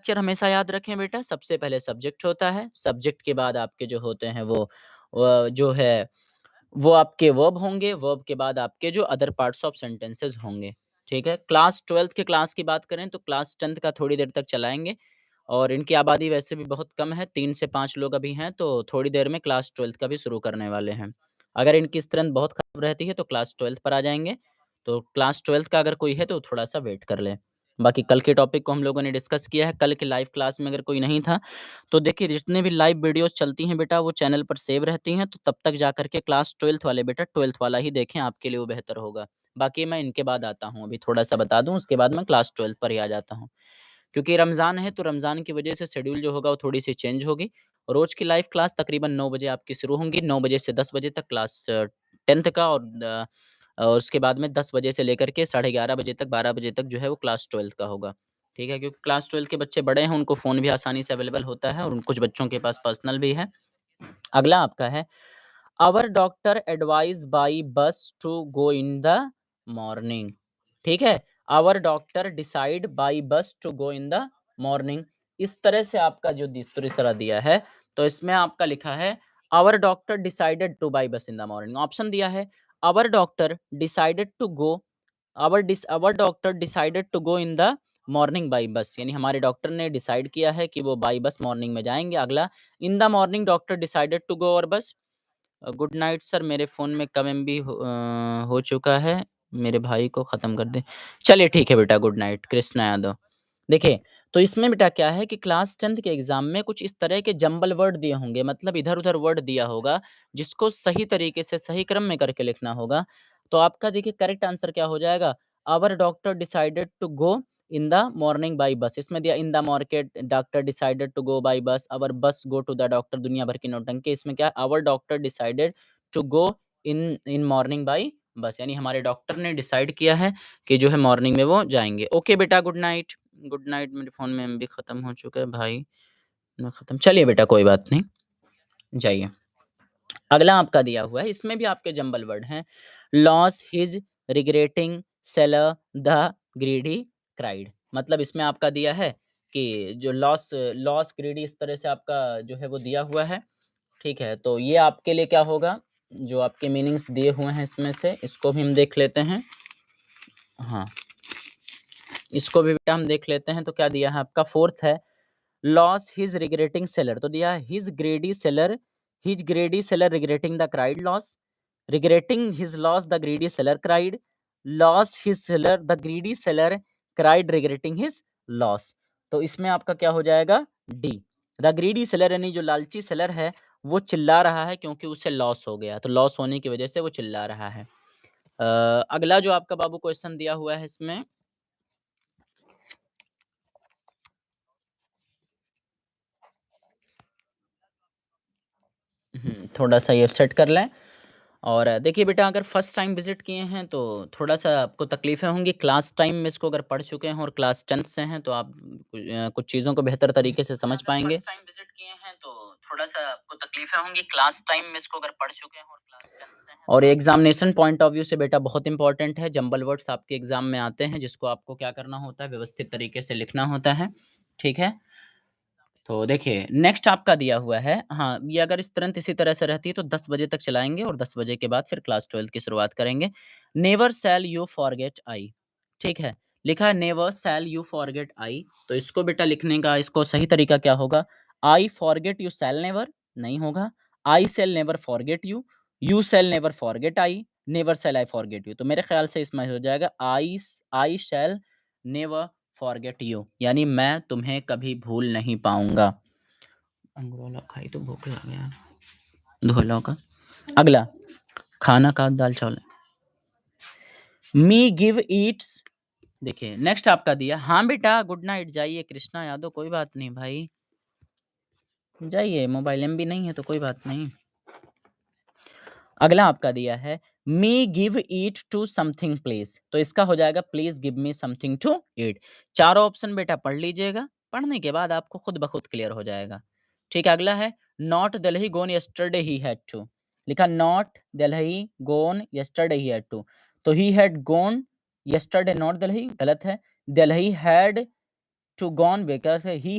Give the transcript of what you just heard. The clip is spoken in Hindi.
स्ट्रक्चर हमेशा याद रखें बेटा, सबसे पहले सब्जेक्ट होता है, सब्जेक्ट के बाद आपके जो होते हैं वो जो है वो आपके वर्ब होंगे, वर्ब के बाद आपके जो अदर पार्ट्स ऑफ सेंटेंसेस होंगे, ठीक है? क्लास 12th के क्लास की बात करें तो क्लास 10th का थोड़ी देर तक चलाएँगे और इनकी आबादी वैसे भी बहुत कम है, 3 से 5 लोग अभी हैं, तो थोड़ी देर में क्लास 12th का भी शुरू करने वाले हैं। अगर इनकी स्ट्रेंथ बहुत खराब रहती है तो क्लास 12th पर आ जाएँगे, तो क्लास 12th का अगर कोई है तो थोड़ा-सा वेट कर लें। बाकी कल के टॉपिक को हम लोगों ने डिस्कस किया है, कल के लाइव क्लास में अगर कोई नहीं था, तो देखिए जितने भी लाइव वीडियोज़ चलती हैं बेटा वो चैनल पर सेव रहती हैं, तो तब तक जाकर के क्लास 12th वाले बेटा 12th वाला ही देखें, आपके लिए वो बेहतर होगा। बाकी मैं इनके बाद आता हूँ, अभी थोड़ा-सा बता दूँ उसके बाद मैं क्लास 12th पर ही आ जाता हूँ। क्योंकि रमज़ान है तो रमज़ान की वजह से शेड्यूल जो होगा वो थोड़ी-सी चेंज होगी। रोज़ की लाइव क्लास तकरीबन 9 बजे आपकी शुरू होंगी, 9 बजे से 10 बजे तक क्लास 10th का और उसके बाद में 10 बजे से लेकर के साढ़े 11 बजे तक, 12 बजे तक जो है वो क्लास 12th का होगा। ठीक है? क्योंकि क्लास 12th के बच्चे बड़े हैं, उनको फ़ोन भी आसानी से अवेलेबल होता है और कुछ बच्चों के पास पर्सनल भी है। अगला आपका है our doctor advise by bus to go in the morning. ठीक है? Our doctor decide by bus to go in the morning. इस तरह से आपका जो तीसरा दिया है, तो इसमें आपका लिखा है our doctor decided to buy bus in the morning. Option दिया है our doctor decided to go our doctor decided to go in the morning by bus, यानी हमारे डॉक्टर ने डिसाइड किया है कि वो बाय बस मॉर्निंग में जाएँगे। अगला in the morning doctor decided to go over bus. Good night sir, मेरे फ़ोन में कम एमबी हो चुका है, मेरे भाई को ख़त्म कर दें। चलिए ठीक है बेटा, गुड नाइट, कृष्णा यादव। देखिए, तो इसमें बेटा क्या है कि क्लास 10th के एग्ज़ाम में कुछ इस तरह के जंबल वर्ड दिए होंगे, मतलब इधर-उधर वर्ड दिया होगा, जिसको सही तरीके से सही क्रम में करके लिखना होगा। तो आपका देखिए करेक्ट आंसर क्या हो जाएगा? Our doctor decided to go in the morning by bus. इसमें दिया in the market doctor decided to go by bus, our bus go to the doctor, दुनिया भर की नौटंकी। इसमें क्या है? Our doctor decided to go in in morning by bus, यानी हमारे डॉक्टर ने डिसाइड किया है कि जो है मॉर्निंग में वो जाएँगे। ओके बेटा, गुड नाइट। गुड नाइट, मेरे फ़ोन में एमबी खत्म हो चुका है भाई, ना खत्म, चलिए बेटा कोई बात नहीं, जाइए। अगला आपका दिया हुआ है, इसमें भी आपके जंबल वर्ड हैं। Loss, his, regretting, seller, the, greedy, cried. मतलब इसमें आपका दिया है कि जो लॉस लॉस, ग्रीडी इस तरह से आपका जो है वो दिया हुआ है, ठीक है? तो ये आपके लिए क्या होगा, जो आपके मीनिंग्स दिए हुए हैं इसमें से, इसको भी हम देख लेते हैं। हाँ, इसको भी बेटा हम देख लेते हैं, तो क्या दिया है आपका 4th है लॉस हिज रिग्रेटिंग सेलर, तो दिया है his ग्रेडी seller regretting the cried loss, regretting his loss the greedy seller cried, loss his seller the greedy seller cried regretting his loss. तो इसमें आपका क्या हो जाएगा? डी। द ग्रीडी सेलर यानी जो लालची सेलर है वो चिल्ला रहा है क्योंकि उसे लॉस हो गया, तो लॉस होने की वजह से वो चिल्ला रहा है। अगला जो आपका बाबू क्वेश्चन दिया हुआ है इसमें, थोड़ा-सा ये सेट कर लें। और देखिए बेटा, अगर फर्स्ट टाइम विज़िट किए हैं तो थोड़ा-सा आपको तकलीफ़ें होंगी। क्लास टाइम में इसको अगर पढ़ चुके हैं और क्लास 10th से हैं तो आप कुछ चीज़ों को बेहतर तरीके से समझ पाएँगे। फर्स्ट टाइम विज़िट किए हैं तो थोड़ा-सा आपको तकलीफ़ें होंगी। क्लास टाइम में इसको अगर पढ़ चुके हैं और क्लास 10th से हैं और एग्ज़ामिनेशन पॉइंट ऑफ व्यू से बेटा बहुत इम्पोर्टेंट है। जंबल वर्ड्स आपके एग्ज़ाम में आते हैं जिसको आपको क्या करना होता है, व्यवस्थित तरीके से लिखना होता है। ठीक है? तो देखिए, नेक्स्ट आपका दिया हुआ है, हाँ, ये अगर इस तुरंत इसी तरह से रहती है तो 10 बजे तक चलाएँगे और 10 बजे के बाद फिर क्लास 12 की शुरुआत करेंगे। Never shall you forget I, ठीक है? लिखा है never shall you forget I, तो इसको बेटा लिखने का इसको सही तरीका क्या होगा? I forget you shall never नहीं होगा, I shall never forget you shall never forget I, never shall I forget you. तो मेरे ख़्याल से इसमें हो जाएगा I shall never forget you, यानी मैं तुम्हें कभी भूल नहीं पाऊँगा। अंगोला खाई तो भूख लग गया, धोलो का। अगला खाना का दाल चावल। मी गिव ईट्स, देखिए नेक्स्ट आपका दिया, हाँ बेटा गुड नाइट, जाइए कृष्णा यादव, कोई बात नहीं भाई, जाइए, मोबाइल एमबी नहीं है तो कोई बात नहीं। अगला आपका दिया है me give eat to something please, तो इसका हो जाएगा please give me something to eat. चारों ऑप्शन बेटा पढ़ लीजिएगा, पढ़ने के बाद आपको खुद ब खुद क्लियर हो जाएगा। ठीक है, अगला है not Delhi gone yesterday he had to, लिखा not Delhi gone yesterday he had to, तो he had gone yesterday not Delhi, गलत है, Delhi had to gone because he